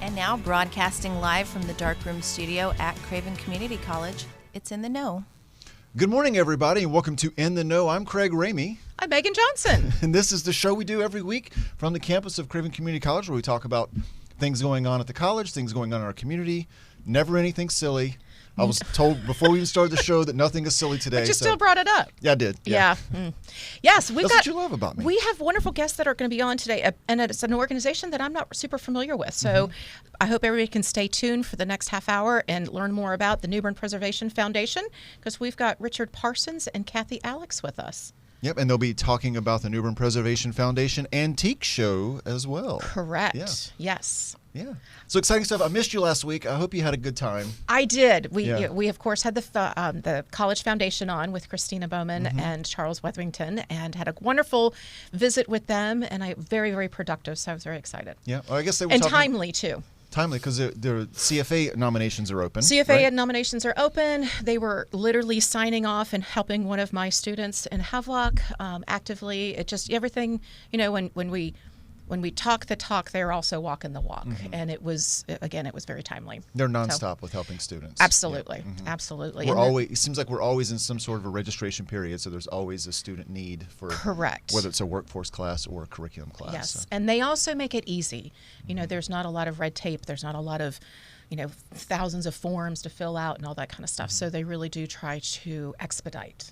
And now, broadcasting live from the Darkroom Studio at Craven Community College, it's In the Know. Good morning, everybody, and welcome to In the Know. I'm Craig Ramey. I'm Megan Johnson. And this is the show we do every week from the campus of Craven Community College, where we talk about things going on at the college, things going on in our community, never anything silly. I was told before we even started the show that nothing is silly today. But you still brought it up. Yeah, I did. Yeah. Yes, That's what you love about me. We have wonderful guests that are going to be on today, and it's an organization that I'm not super familiar with. So I hope everybody can stay tuned for the next half hour and learn more about the Bern Preservation Foundation, because we've got Richard Parsons and Kathy Alex with us. Yep, and they'll be talking about the Bern Preservation Foundation Antique Show as well. Correct. Yeah. Yes. Yeah. So exciting stuff. I missed you last week. I hope you had a good time. I did. We of course had the College Foundation on with Christina Bowman and Charles Wetherington, and had a wonderful visit with them, and very, very productive. So I was very excited. Yeah. Well, I guess they were timely too. Timely, because their CFA nominations are open. CFA nominations are open. They were literally signing off and helping one of my students in Havelock actively. It just everything, when we talk the talk, they're also walking the walk. And it was very timely. They're nonstop with helping students. Absolutely. Yeah. Absolutely. It seems like we're always in some sort of a registration period, so there's always a student need for whether it's a workforce class or a curriculum class. Yes, so. And they also make it easy. There's not a lot of red tape. There's not a lot of, thousands of forms to fill out and all that kind of stuff. So they really do try to expedite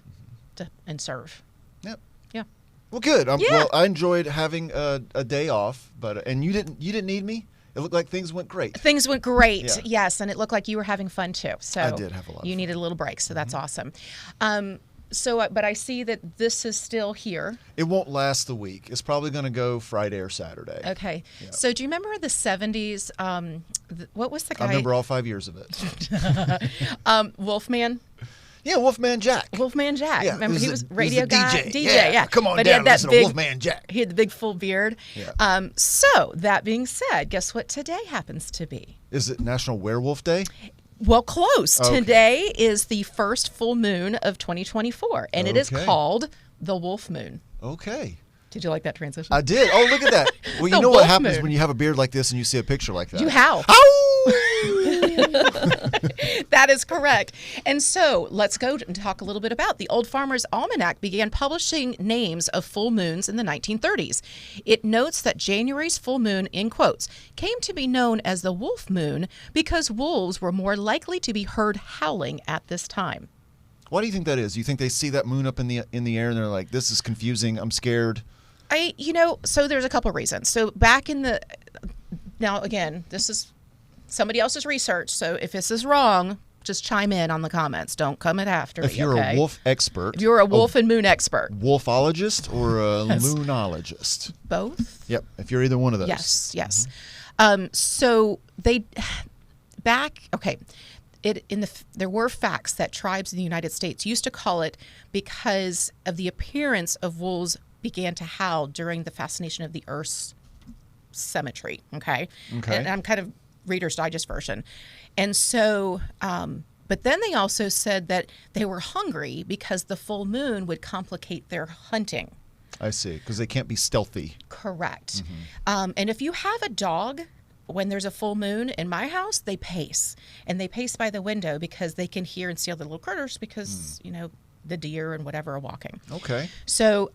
and serve. Yep. Yeah. Well, good. Well, I enjoyed having a day off, and you didn't need me. It looked like things went great. Things went great, yes, and it looked like you were having fun too. So I did have a lot. You needed a little break, so that's awesome. But I see that this is still here. It won't last the week. It's probably going to go Friday or Saturday. Okay. Yeah. So do you remember the 70s? What was the guy? I remember all 5 years of it. Wolfman. Yeah, Wolfman Jack. Wolfman Jack. Yeah, Remember, he was radio the guy. DJ. Yeah. Come on but down and listen to Wolfman Jack. He had the big full beard. Yeah. So that being said, guess what today happens to be? Is it National Werewolf Day? Well, close. Okay. Today is the first full moon of 2024, and it is called the Wolf Moon. Okay. Did you like that transition? I did. Oh, look at that. Well, you know what happens when you have a beard like this and you see a picture like that? You howl. That is correct. And so let's go and talk a little bit about the Old Farmer's Almanac began publishing names of full moons in the 1930s. It notes that January's full moon, in quotes, came to be known as the wolf moon because wolves were more likely to be heard howling at this time. Why do you think that is? You think they see that moon up in the air and they're like, this is confusing, I'm scared? So there's a couple of reasons. So now again, this is somebody else's research, so if this is wrong, just chime in on the comments. Don't come in after me, If you're a wolf expert. If you're a wolf and moon expert. Wolfologist or a moonologist? Both? Yep, if you're either one of those. Yes. So there were facts that tribes in the United States used to call it because of the appearance of wolves began to howl during the fascination of the Earth's symmetry, okay? And I'm kind of Reader's Digest version. And so, but then they also said that they were hungry because the full moon would complicate their hunting. I see, because they can't be stealthy. Correct. And if you have a dog, when there's a full moon in my house, they pace. And they pace by the window because they can hear and see all the little critters because, the deer and whatever are walking. Okay. So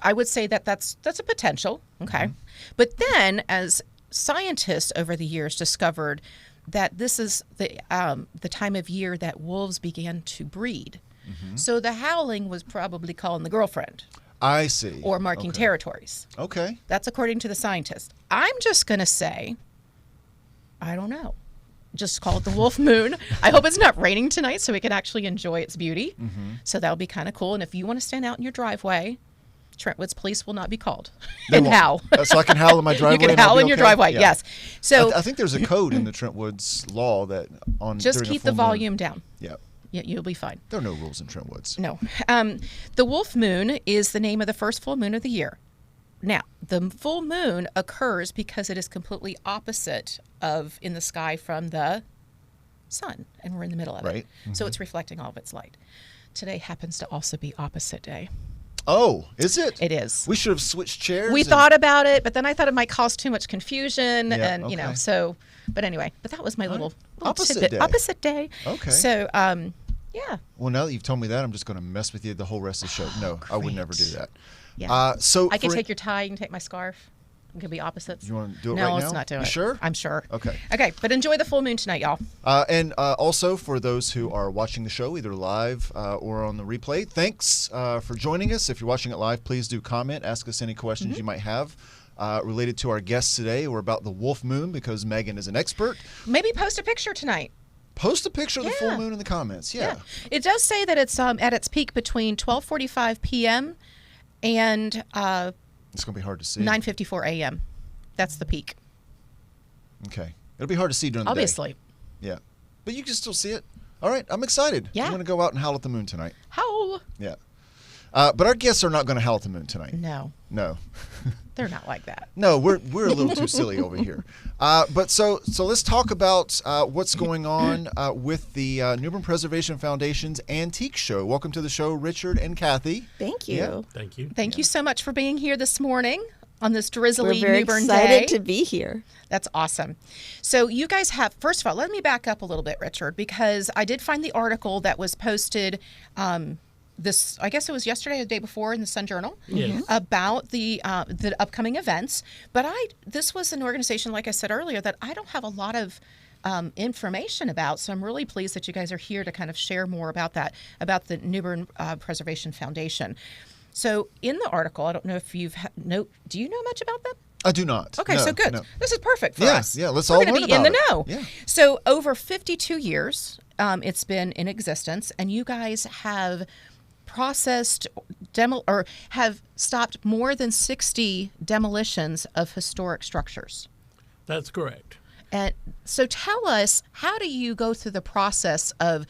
I would say that that's a potential, okay? But then as scientists over the years discovered that this is the time of year that wolves began to breed. So the howling was probably calling the girlfriend. I see. Or marking territories. Okay. That's according to the scientists. I'm just going to say, I don't know. Just call it the wolf moon. I hope it's not raining tonight so we can actually enjoy its beauty. So that'll be kind of cool. And if you want to stand out in your driveway, Trentwood's police will not be called and howl. So I can howl in my driveway. You can howl in your driveway, yes. So I think there's a code in the Trentwoods law that just keep the volume down. Yeah. Yeah, you'll be fine. There are no rules in Trentwoods. No. The wolf moon is the name of the first full moon of the year. Now, the full moon occurs because it is completely opposite in the sky from the sun, and we're in the middle of it. So it's reflecting all of its light. Today happens to also be opposite day. Oh, is it? It is. We should have switched chairs. We thought about it, but then I thought it might cause too much confusion, Yeah, and okay. so. But anyway, but that was my little Opposite tidbit. day. Opposite day. Okay. So, yeah. Well, now that you've told me that, I'm just going to mess with you the whole rest of the show. No, I would Great. never do that. Yeah. So I can for- take your tie. You can take my scarf. It could be opposites. You want to do it no, right now? let's not do You it. sure? I'm sure. Okay. Okay, but enjoy the full moon tonight, y'all. And also for those who are watching the show, either live or on the replay, thanks for joining us. If you're watching it live, please do comment. Ask us any questions you might have related to our guests today or about the wolf moon, because Megan is an expert. Maybe post a picture tonight. Post a picture of the full Yeah. moon in the comments. Yeah. It does say that it's at its peak between 12:45 p.m. and It's going to be hard to see. 9:54 a.m. That's the peak. Okay. It'll be hard to see during the Obviously. day. Yeah. But you can still see it. All right. I'm excited. Yeah. I'm going to go out and howl at the moon tonight. Howl. Yeah. But our guests are not going to howl at the moon tonight. No, No. they're not like that. No, we're a little too silly over here. But so let's talk about what's going on with the Bern Preservation Foundation's Antique Show. Welcome to the show, Richard and Kathy. Thank you. Yeah. Thank you. Thank you so much for being here this morning on this We're drizzly very New Bern excited day. to be here. That's awesome. So you guys have, first of all, let me back up a little bit, Richard, because I did find the article that was posted I guess it was yesterday or the day before in the Sun Journal Yes. about the upcoming events. But this was an organization, like I said earlier, that I don't have a lot of information about. So I'm really pleased that you guys are here to kind of share more about that, about the Bern Preservation Foundation. So in the article, I don't know if do you know much about them? I do not. Okay, No, so good. no. This is perfect for Yeah, us. yeah, let's We're all gonna learn be in about the it. know. Yeah. So over 52 years, it's been in existence, and you guys have processed have stopped more than 60 demolitions of historic structures. That's correct. And so tell us, how do you go through the process of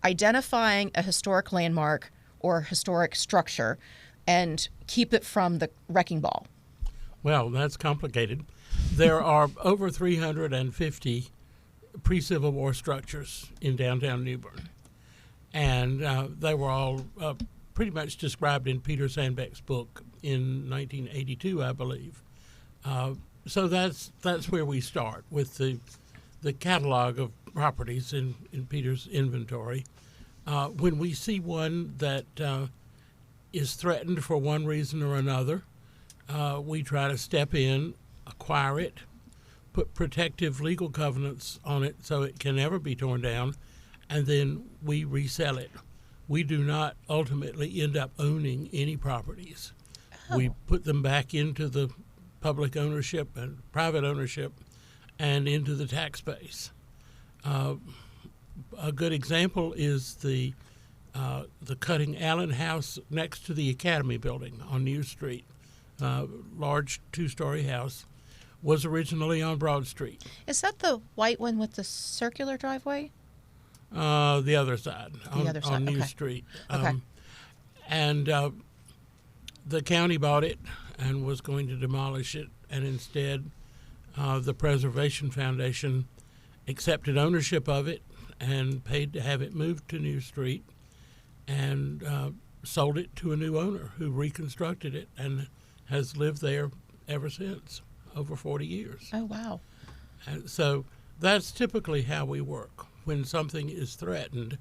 identifying a historic landmark or historic structure and keep it from the wrecking ball? Well, that's complicated. There are over 350 pre-Civil War structures in downtown New Bern. And they were all pretty much described in Peter Sandbeck's book in 1982, I believe. So that's where we start, with the catalog of properties in Peter's inventory. When we see one that is threatened for one reason or another, we try to step in, acquire it, put protective legal covenants on it so it can never be torn down, and then we resell it. We do not ultimately end up owning any properties. We put them back into the public ownership and private ownership and into the tax base. A good example is the Cutting Allen House next to the Academy Building on New Street. Large two-story house, was originally on Broad Street. Is that the white one with the circular driveway? The other side, on New okay. Street. Okay. And the county bought it and was going to demolish it, and instead the Preservation Foundation accepted ownership of it and paid to have it moved to New Street, and sold it to a new owner who reconstructed it and has lived there ever since, over 40 years. Oh, wow. And so that's typically how we work. When something is threatened,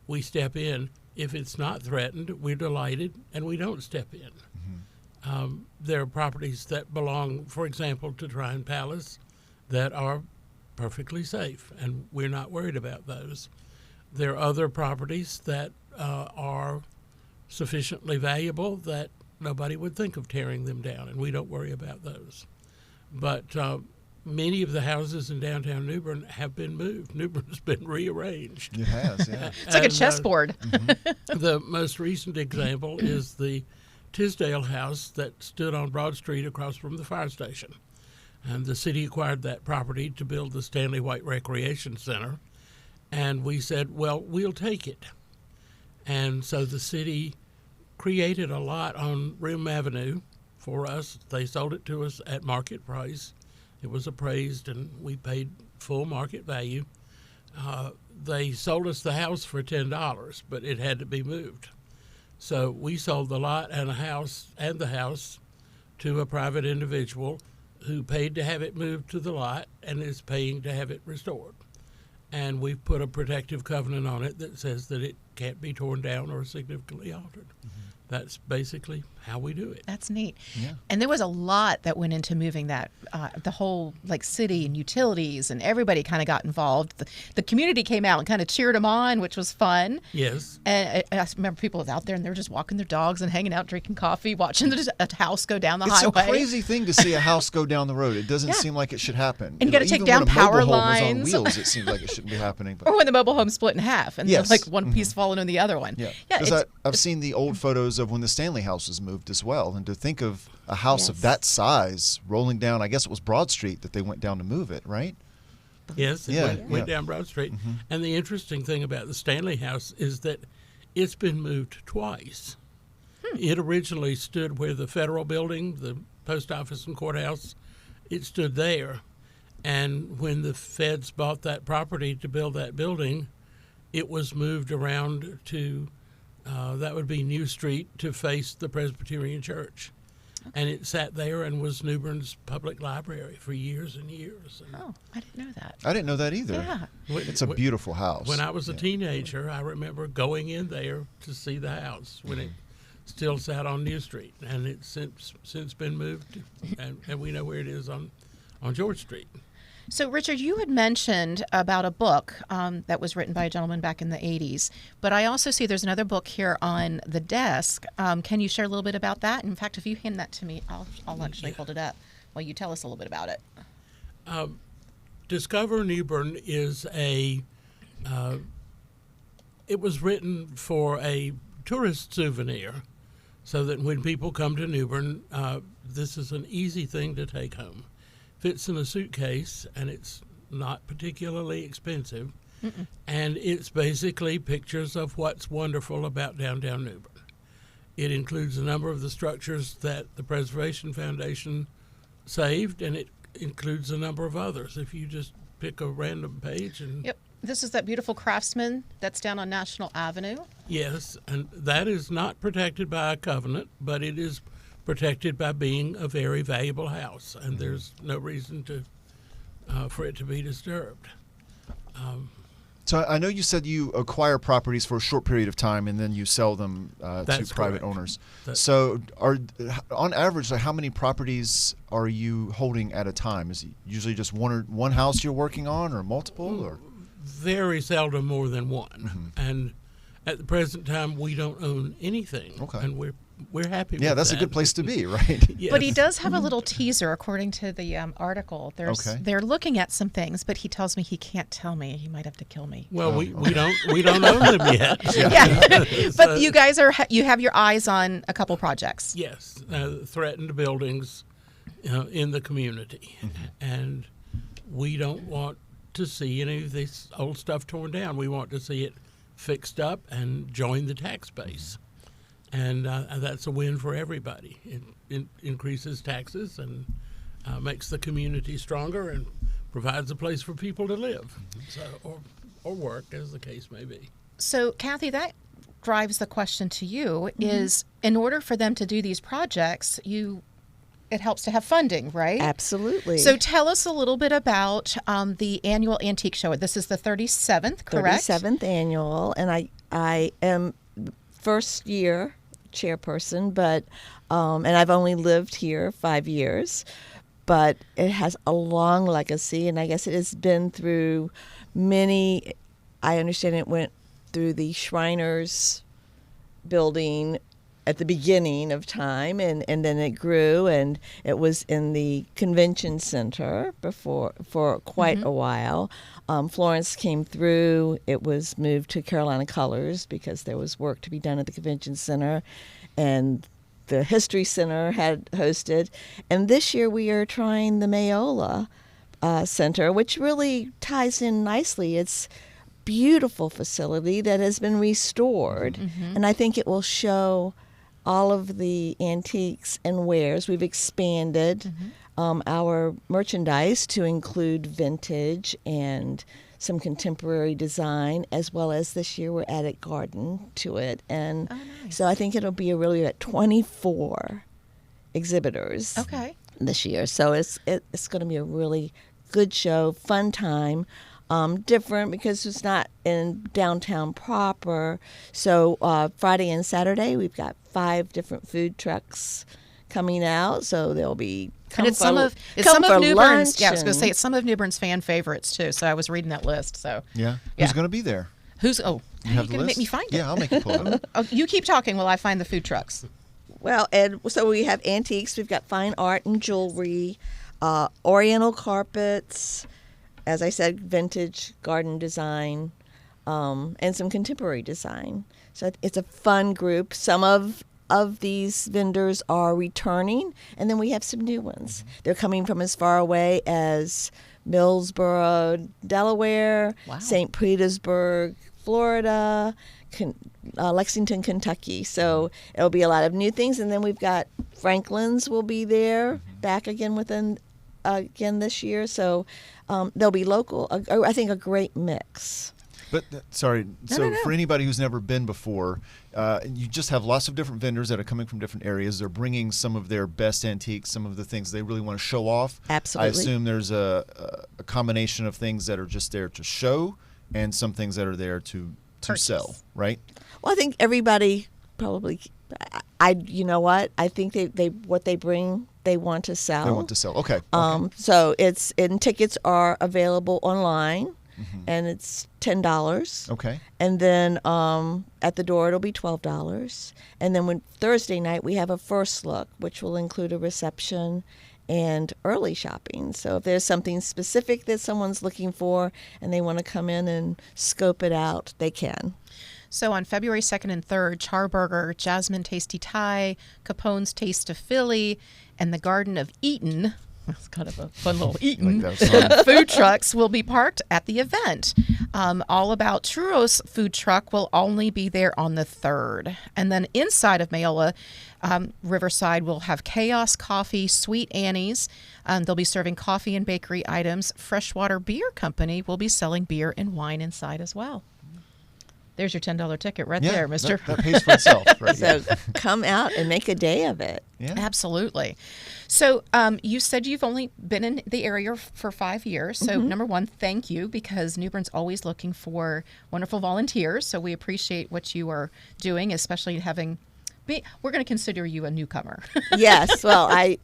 we step in. If it's not threatened, we're delighted and we don't step in. There are properties that belong, for example, to Tryon Palace that are perfectly safe, and we're not worried about those. There are other properties that are sufficiently valuable that nobody would think of tearing them down, and we don't worry about those. But many of the houses in downtown New Bern have been moved. New Bern's been rearranged. It has, yeah. It's like a chessboard. The most recent example is the Tisdale house that stood on Broad Street across from the fire station. And the city acquired that property to build the Stanley White Recreation Center. And we said, well, we'll take it. And so the city created a lot on Rim Avenue for us. They sold it to us at market price. It was appraised, and we paid full market value. They sold us the house for $10, but it had to be moved. So we sold the lot and the house to a private individual who paid to have it moved to the lot and is paying to have it restored. And we've put a protective covenant on it that says that it can't be torn down or significantly altered. That's basically how we do it. That's neat. Yeah. And there was a lot that went into moving that. The whole city and utilities and everybody kind of got involved. The community came out and kind of cheered them on, which was fun. Yes. And I remember people was out there and they were just walking their dogs and hanging out, drinking coffee, watching a house go down the It's highway. a crazy thing to see a house go down the road. It doesn't seem like it should happen. And you gotta take Even down when a mobile power home lines. was on wheels, it seems like it shouldn't be happening. But Or when the mobile home split in half and Yes. like one piece falling on the other one. yeah, Yeah. because I've seen the old photos of when the Stanley house was moved as well, and to think of a house of that size rolling down, I guess it was Broad Street that they went down to move it, right? Yes, it Yeah, went down Broad Street. And the interesting thing about the Stanley House is that it's been moved twice. It originally stood where the federal building, the post office and courthouse, it stood there. And when the feds bought that property to build that building, it was moved around to, that would be New Street, to face the Presbyterian Church. And it sat there and was New Bern's public library for years and years. And Oh, I didn't know that. I didn't know that either. Yeah. It's a beautiful house. When I was a teenager, I remember going in there to see the house when it still sat on New Street, and it's since been moved, and we know where it is on George Street. So, Richard, you had mentioned about a book that was written by a gentleman back in the 80s, but I also see there's another book here on the desk. Can you share a little bit about that? In fact, if you hand that to me, I'll actually hold it up while you tell us a little bit about it. Discover New Bern is it was written for a tourist souvenir, so that when people come to New Bern, this is an easy thing to take home. Fits in a suitcase, and it's not particularly expensive. And it's basically pictures of what's wonderful about downtown New Bern. It includes a number of the structures that the Preservation Foundation saved, and it includes a number of others. If you just pick a random page and Yep. This is that beautiful Craftsman that's down on National Avenue. yes, and that is not protected by a covenant, but it is protected by being a very valuable house, and there's no reason to for it to be disturbed. So I know you said you acquire properties for a short period of time and then you sell them to That's private correct. owners. That- So on average, like, how many properties are you holding at a time? Is it usually just one house you're working on, or multiple? Or Very seldom more than one, and at the present time we don't own anything. Okay. And we're happy. yeah, with that's that. a good place to be, right? Yes. But he does have a little teaser, according to the article. Okay. They're looking at some things, but he tells me he can't tell me. He might have to kill me. Well, we don't own them yet. Yeah, So- but you guys you have your eyes on a couple projects. Yes, threatened buildings in the community, and we don't want to see any of this old stuff torn down. We want to see it fixed up and join the tax base, and that's a win for everybody. It increases taxes and makes the community stronger and provides a place for people to live, or work, as the case may be. So, Kathy, that drives the question to you: is in order for them to do these projects, it helps to have funding, right? Absolutely. So tell us a little bit about the annual antique show. This is the 37th, correct? 37th annual, and I am first year chairperson, but and I've only lived here 5 years, but it has a long legacy, and I guess it has been through many. I understand it went through the Shriners building at the beginning of time, and then it grew, and it was in the convention center for quite a while. Florence came through. It was moved to Carolina Colors because there was work to be done at the convention center, and the History Center had hosted. And this year we are trying the Mayola Center, which really ties in nicely. It's beautiful facility that has been restored, and I think it will show all of the antiques and wares. We've expanded our merchandise to include vintage and some contemporary design, as well as this year we're added garden to it. And nice. so I think it'll be at 24 exhibitors this year. So it's going to be a really good show, fun time. Different because it's not in downtown proper. So Friday and Saturday, we've got 5 different food trucks coming out. So there'll be It's some of New Bern's. Yeah, I was going to say it's some of New Bern's fan favorites too. So I was reading that list. So who's going to be there? You have going the to list? make me find it? Yeah, I'll make you pull it up. Oh, you keep talking while I find the food trucks. Well, and so we have antiques. We've got fine art and jewelry, oriental carpets. As I said, vintage garden design, and some contemporary design. So it's a fun group. Some of these vendors are returning, and then we have some new ones. They're coming from as far away as Millsboro, Delaware, St. Petersburg, Florida, Lexington, Kentucky. So it'll be a lot of new things. And then we've got Franklin's will be there back again this year. So there'll be local, I think a great mix. But for anybody who's never been before, you just have lots of different vendors that are coming from different areas. They're bringing some of their best antiques, some of the things they really want to show off. Absolutely. I assume there's a combination of things that are just there to show and some things that are there to sell, right? Well, I think everybody probably, I think what they bring, they want to sell. They want to sell. Okay. So tickets are available online. And it's $10. Okay. And then at the door it'll be $12. And then Thursday night we have a first look, which will include a reception and early shopping. So if there's something specific that someone's looking for and they want to come in and scope it out, they can. So on February 2nd and 3rd, Charburger, Jasmine Tasty Thai, Capone's Taste of Philly, and the Garden of Eaton. That's kind of a fun little Eaton. Food trucks will be parked at the event. All About Churros food truck will only be there on the 3rd. And then inside of Mayola, Riverside will have Chaos Coffee, Sweet Annie's. They'll be serving coffee and bakery items. Freshwater Beer Company will be selling beer and wine inside as well. There's your $10 ticket right there, mister. That pays for itself. Right? So come out and make a day of it. Yeah. Absolutely. So you said you've only been in the area for 5 years. So number one, thank you, because New Bern's always looking for wonderful volunteers. So we appreciate what you are doing, especially we're going to consider you a newcomer. Yes. Well,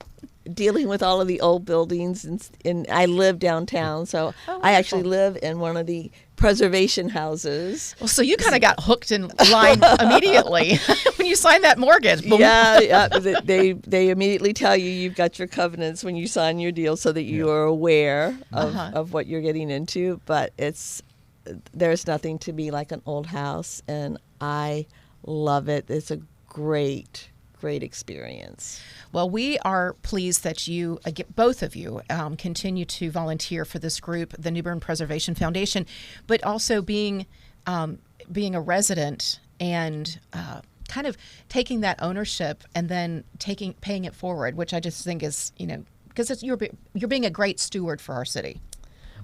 dealing with all of the old buildings, and I live downtown, so I actually live in one of the preservation houses. Well, so you kind of got hooked in line immediately when you signed that mortgage. Boom. Yeah. They immediately tell you've got your covenants when you sign your deal, so that you are aware of what you're getting into. But there's nothing to be like an old house, and I love it. It's a great experience. Well, we are pleased that you, both of you, continue to volunteer for this group, the New Bern Preservation Foundation, but also being a resident and kind of taking that ownership and then paying it forward, which I just think is, because you're being a great steward for our city.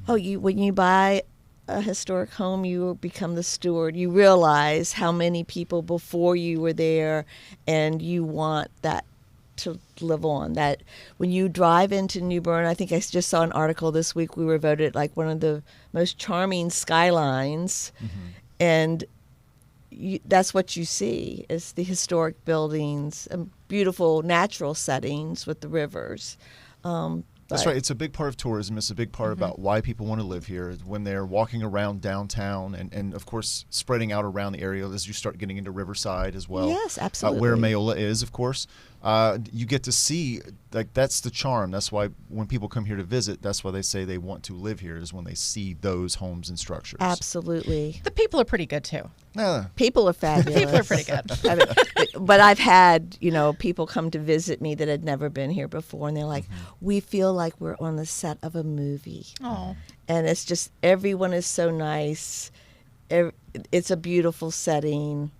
Oh, when you buy a historic home, you become the steward. You realize how many people before you were there, and you want that to live on. That when you drive into New Bern, I think I just saw an article this week, we were voted like one of the most charming skylines, and that's what you see is the historic buildings and beautiful natural settings with the rivers. That's right. It's a big part of tourism. It's a big part about why people want to live here. When they're walking around downtown and of course, spreading out around the area as you start getting into Riverside as well. Yes, absolutely. Where Mayola is, of course. You get to see, that's the charm. That's why when people come here to visit, that's why they say they want to live here, is when they see those homes and structures. Absolutely. The people are pretty good, too. People are fabulous. People are pretty good. But I've had, people come to visit me that had never been here before, and they're like, we feel like we're on the set of a movie. Oh. And it's just, everyone is so nice. It's a beautiful setting.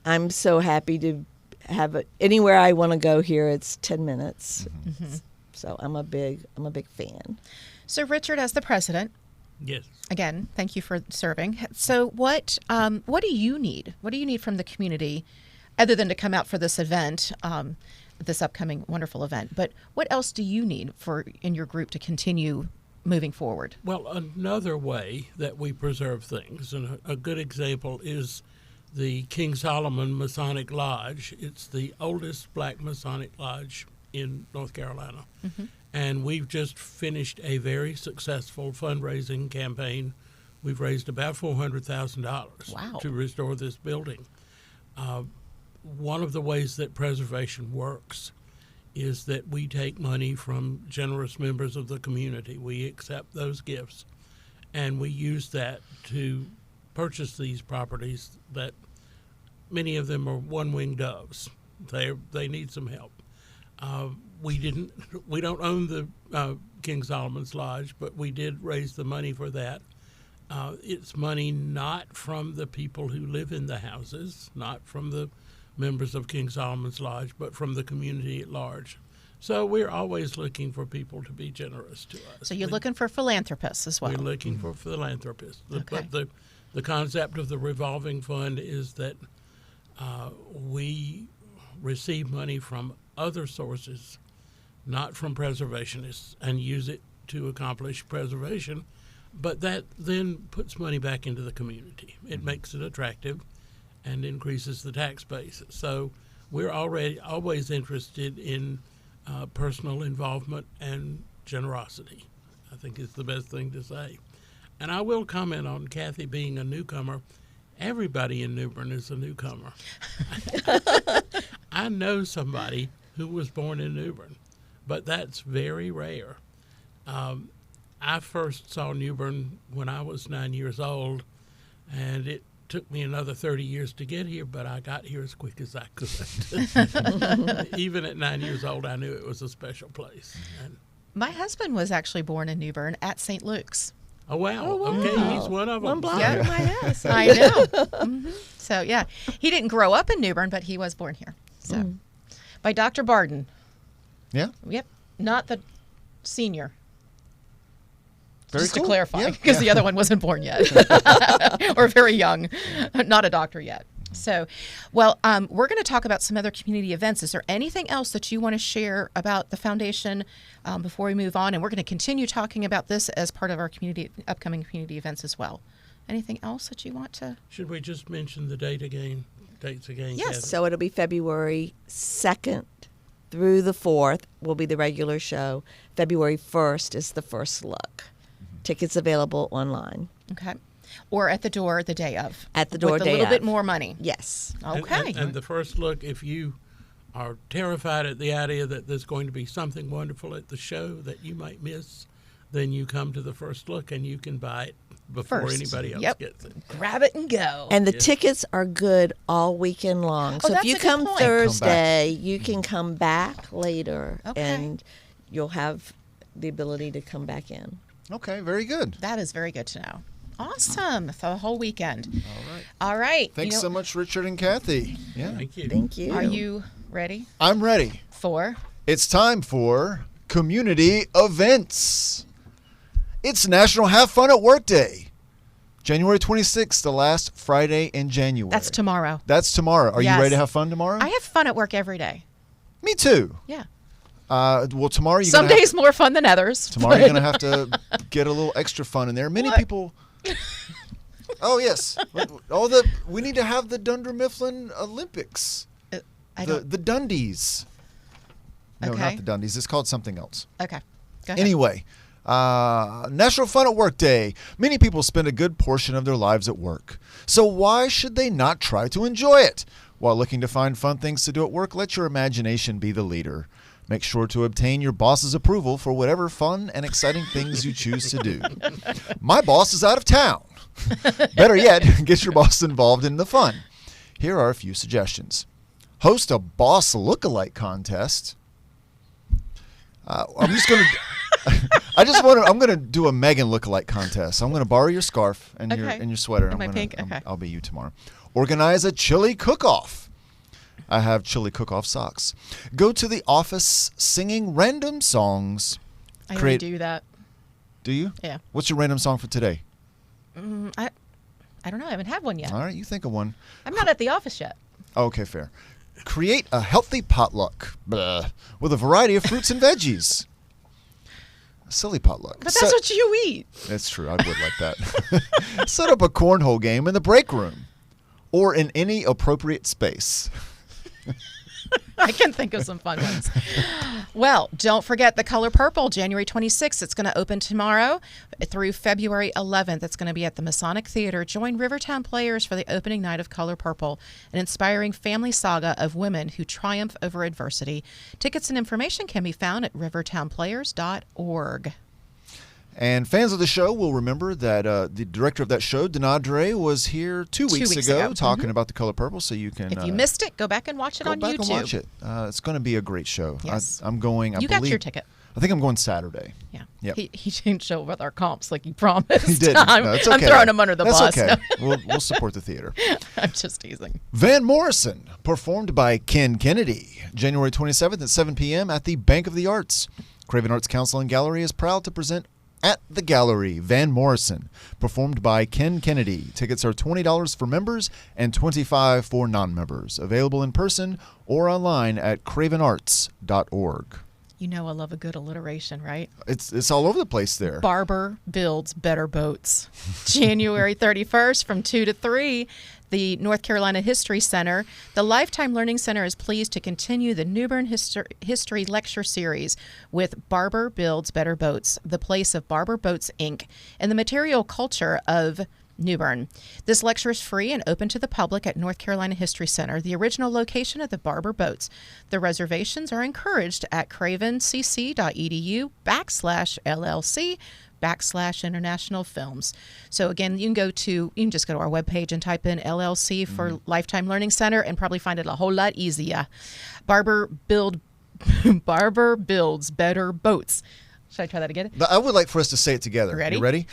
I'm so happy to have it anywhere I want to go here. It's 10 minutes. So I'm a big fan. So Richard, as the president, Yes. Again, thank you for serving. So what do you need? What do you need from the community other than to come out for this event, this upcoming wonderful event? But what else do you need in your group to continue moving forward? Well, another way that we preserve things, and a good example is the King Solomon Masonic Lodge. It's the oldest black Masonic lodge in North Carolina. Mm-hmm. And we've just finished a very successful fundraising campaign. We've raised about $400,000 Wow. to restore this building. One of the ways that preservation works is that we take money from generous members of the community. We accept those gifts, and we use that to purchase these properties that many of them are one-winged doves. They need some help. We don't own the King Solomon's Lodge, but we did raise the money for that. It's money not from the people who live in the houses, not from the members of King Solomon's Lodge, but from the community at large. So we're always looking for people to be generous to us. So you're looking for philanthropists as well. We're looking for philanthropists. Okay. But the concept of the revolving fund is that we receive money from other sources, not from preservationists, and use it to accomplish preservation. But that then puts money back into the community. It makes it attractive and increases the tax base. So we're always interested in personal involvement and generosity, I think is the best thing to say. And I will comment on Kathy being a newcomer. Everybody in New Bern is a newcomer. I know somebody who was born in New Bern, but that's very rare. I first saw New Bern when I was 9 years old, and it took me another 30 years to get here, but I got here as quick as I could. Even at 9 years old, I knew it was a special place. And, My husband was actually born in New Bern at St. Luke's. oh, wow. Oh, wow. Okay, he's one of them. One block Yeah. from my house. I know. Hmm. So, yeah, he didn't grow up in New Bern, but he was born here. So, by Dr. Barden. Yeah. Yep. Not the senior. Very Just cool. to clarify, Yeah, because yeah. the other one wasn't born yet or very young, not a doctor yet. So, well, we're going to talk about some other community events. Is there anything else that you want to share about the foundation before we move on? And we're going to continue talking about this as part of our upcoming community events as well. Anything else that you want to? Should we just mention the dates again? Yes. Kathy? So it'll be February 2nd through the 4th will be the regular show. February 1st is the first look. Tickets available online. Okay. Or at the door the day of. At the door with a day little bit of. more money. Yes. Okay. And the first look, if you are terrified at the idea that there's going to be something wonderful at the show that you might miss, then you come to the first look and you can buy it before First. anybody else Yep. gets it. Grab it and go. And the tickets are good all weekend long. So if that's you a good come point. Thursday, you can come back later Okay. and you'll have the ability to come back in. Okay, very good. That is very good to know. Awesome. For the whole weekend. All right. All right. Thanks so much, Richard and Kathy. Yeah. Thank you. Thank you. Are you ready I'm ready. for? It's time for community events. It's National Have Fun at Work Day. January 26th, the last Friday in January. That's tomorrow. That's tomorrow. Are Yes. you ready to have fun tomorrow? I have fun at work every day. Me too. Yeah. Well, tomorrow you're Some gonna days more fun than others. tomorrow you're going to have to get a little extra fun in there. Many What? people. Oh yes. We need to have the Dunder Mifflin Olympics. I don't. The Dundies. No, Okay. not the Dundies. It's called something else. Okay. Go ahead. Anyway, National Fun at Work Day. Many people spend a good portion of their lives at work. So why should they not try to enjoy it? While looking to find fun things to do at work, let your imagination be the leader. Make sure to obtain your boss's approval for whatever fun and exciting things you choose to do. My boss is out of town. Better yet, get your boss involved in the fun. Here are a few suggestions. Host a boss lookalike contest. I'm going to do a Megan lookalike contest. I'm going to borrow your scarf and Okay. your sweater. And my pink? Okay. I'll be you tomorrow. Organize a chili cook-off. I have chili cook-off socks. Go to the office singing random songs. I already do that. Do you? Yeah. What's your random song for today? I don't know. I haven't had one yet. All right, you think of one. I'm not at the office yet. Okay, fair. Create a healthy potluck with a variety of fruits and veggies. A silly potluck. But that's what you eat. That's true. I would like that. Set up a cornhole game in the break room or in any appropriate space. I can think of some fun ones. Well, don't forget the Color Purple, January 26th. It's going to open tomorrow through February 11th. It's going to be at the Masonic Theater. Join Rivertown players for the opening night of Color Purple, an inspiring family saga of women who triumph over adversity. Tickets and information can be found at rivertownplayers.org. And fans of the show will remember that the director of that show, Denadre, was here 2 weeks ago talking about the Color Purple. So you can, if you missed it, go back and watch it on YouTube. Go back and watch it. It's going to be a great show. Yes. I'm going. You got your ticket. I think I'm going Saturday. Yeah. Yep. He changed show with our comps like he promised. He did. No, it's okay. I'm throwing him under the bus. That's okay. We'll support the theater. I'm just teasing. Van Morrison, performed by Ken Kennedy, January 27th at 7 p.m. at the Bank of the Arts. Craven Arts Council and Gallery is proud to present at the Gallery, Van Morrison, performed by Ken Kennedy. Tickets are $20 for members and $25 for non-members. Available in person or online at cravenarts.org. You know I love a good alliteration, right? It's all over the place there. Barber builds better boats. January 31st from 2 to 3, the North Carolina History Center. The Lifetime Learning Center is pleased to continue the New Bern History Lecture Series with Barber Builds Better Boats, the place of Barber Boats, Inc., and the material culture of New Bern. This lecture is free and open to the public at North Carolina History Center, the original location of the Barber Boats. The reservations are encouraged at cravencc.edu/LLC/international films. So again, you can just go to our webpage and type in LLC for Lifetime Learning Center and probably find it a whole lot easier. Barber Builds Better Boats. Should I try that again? I would like for us to say it together. Ready? You ready?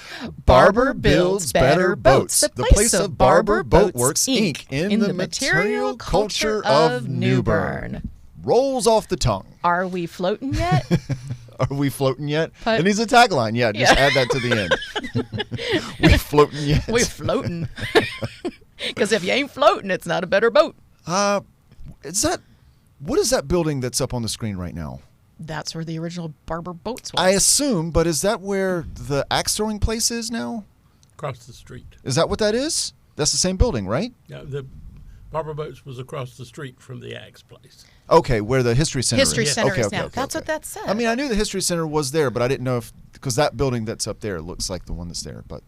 Barber Builds Better Boats. The place of Barber Boat Works, Inc. in the material culture of New Bern. Rolls off the tongue. Are we floating yet? Are we floating yet? But, it needs a tagline. Yeah, just add that to the end. We floating yet? We're floating. Because if you ain't floating, it's not a better boat. What is that building that's up on the screen right now? That's where the original Barber Boats was. I assume, but is that where the axe throwing place is now? Across the street. Is that what that is? That's the same building, right? Yeah, the Barber Boats was across the street from the Axe place. Okay, where the History Center History is. Center Okay, is okay, now. okay, That's okay. what that said. I mean, I knew the History Center was there, but I didn't know because that building that's up there looks like the one that's there. But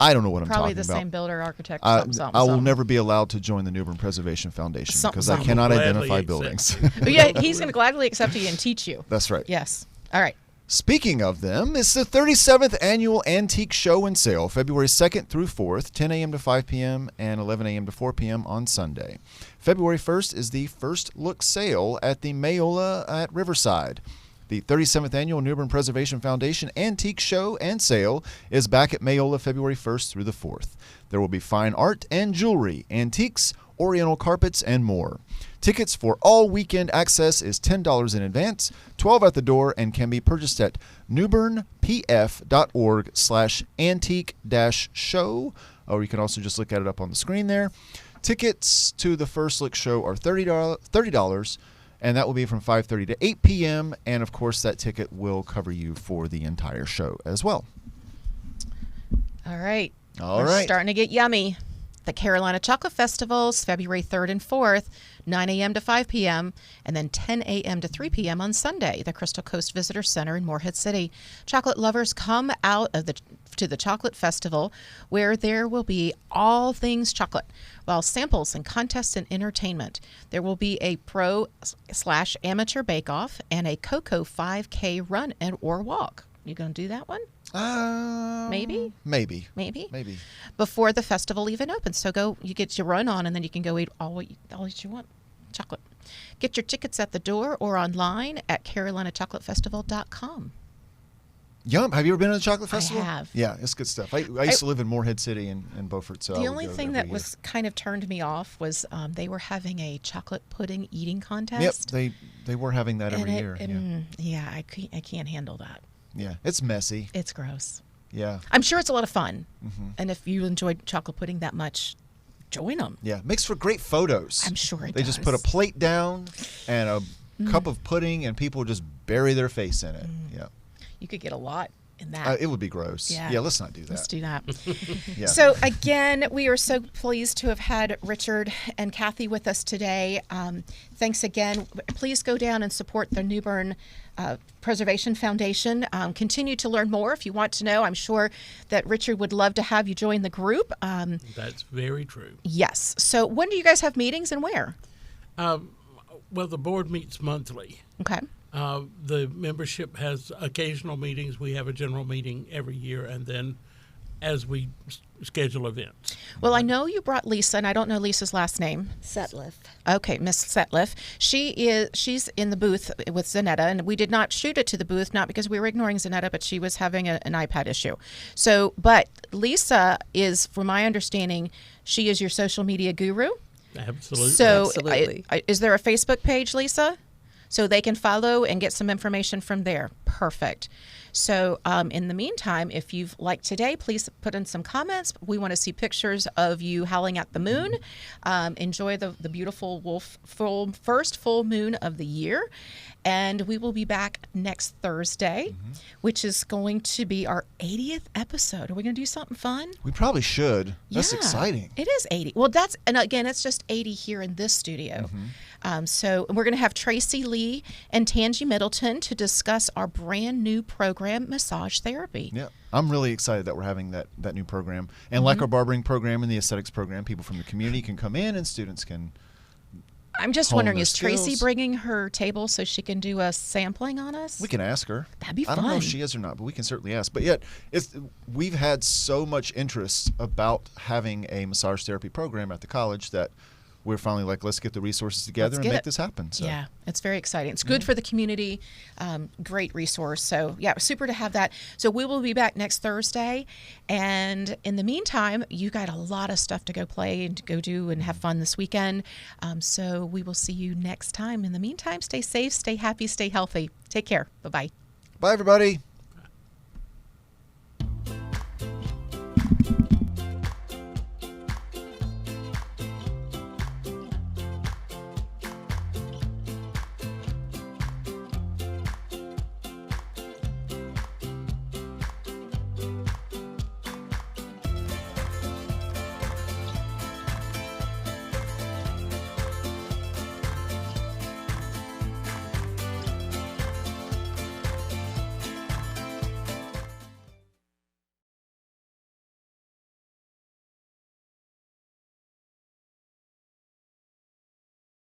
I don't know what I'm Probably talking about. the same builder, architect, I will something. never be allowed to join the New Bern Preservation Foundation because I Something. cannot Gladly identify accept. buildings. Yeah, he's going to gladly accept you and teach you. That's right. Yes. All right. Speaking of them, it's the 37th Annual Antique Show and Sale, February 2nd through 4th, 10 a.m. to 5 p.m. and 11 a.m. to 4 p.m. on Sunday. February 1st is the First Look Sale at the Mayola at Riverside. The 37th Annual New Bern Preservation Foundation Antique Show and Sale is back at Mayola February 1st through the 4th. There will be fine art and jewelry, antiques, oriental carpets, and more. Tickets for all weekend access is $10 in advance, $12 at the door, and can be purchased at newbernpf.org/antique-show, or you can also just look at it up on the screen there. Tickets to the First Look Show are $30, and that will be from 5:30 to 8 p.m., and of course that ticket will cover you for the entire show as well. All right. All We're right. starting to get yummy. The Carolina Chocolate Festivals, February 3rd and 4th, 9 a.m. to 5 p.m., and then 10 a.m. to 3 p.m. on Sunday, the Crystal Coast Visitor Center in Morehead City. Chocolate lovers come out to the Chocolate Festival, where there will be all things chocolate, while samples and contests and entertainment. There will be a pro/amateur bake-off and a Cocoa 5K run or walk. You going to do that one? Maybe. Before the festival even opens. So you get your run on, and then you can go eat all you want. Chocolate. Get your tickets at the door or online at carolinachocolatefestival.com. Yum. Have you ever been to the Chocolate Festival? I have. Yeah, it's good stuff. I used to live in Morehead City and Beaufort. So the only thing that was kind of turned me off was they were having a chocolate pudding eating contest. Yep, they were having that every year. I can't handle that. Yeah, it's messy. It's gross. Yeah. I'm sure it's a lot of fun. And if you enjoyed chocolate pudding that much, join them. Yeah, makes for great photos. I'm sure it They does. just put a plate down and a cup of pudding, and people just bury their face in it. Yeah. You could get a lot in that. It would be gross. Yeah. Let's not do that. Let's do that. Yeah. So again, we are so pleased to have had Richard and Kathy with us today. Thanks again. Please go down and support the New Bern Preservation Foundation. Continue to learn more if you want to know. I'm sure that Richard would love to have you join the group. That's very true. Yes. So when do you guys have meetings and where? Well, the board meets monthly. Okay. The membership has occasional meetings. We have a general meeting every year, and then as we schedule events. Well, I know you brought Lisa, and I don't know Lisa's last name. Setliff. Okay, Miss Setliff. She's in the booth with Zanetta, and we did not shoot it to the booth, not because we were ignoring Zanetta, but she was having an iPad issue. So, but Lisa is, from my understanding, she is your social media guru. Absolutely. So, Absolutely. is there a Facebook page, Lisa? So they can follow and get some information from there. Perfect. So in the meantime, if you've liked today, please put in some comments. We want to see pictures of you howling at the moon. Enjoy the beautiful first full moon of the year. And we will be back next Thursday, which is going to be our 80th episode. Are we going to do something fun? We probably should. That's Yeah, exciting. It is 80. Well, and again, it's just 80 here in this studio. So we're going to have Tracy Lee and Tangi Middleton to discuss our brand new program, Massage Therapy. Yeah. I'm really excited that we're having that new program. And like our barbering program and the aesthetics program, people from the community can come in and students can I'm just hone wondering, their is Tracy skills. bringing her table so she can do a sampling on us? We can ask her. That'd be I don't know if fun. she is or not, but we can certainly ask. But yet, we've had so much interest about having a massage therapy program at the college that we're finally like, let's get the resources together and get make it. this happen. So. Yeah, it's very exciting. It's good for the community. Great resource. So, yeah, super to have that. So, we will be back next Thursday. And in the meantime, you got a lot of stuff to go play and to go do and have fun this weekend. So, we will see you next time. In the meantime, stay safe, stay happy, stay healthy. Take care. Bye-bye. Bye, everybody.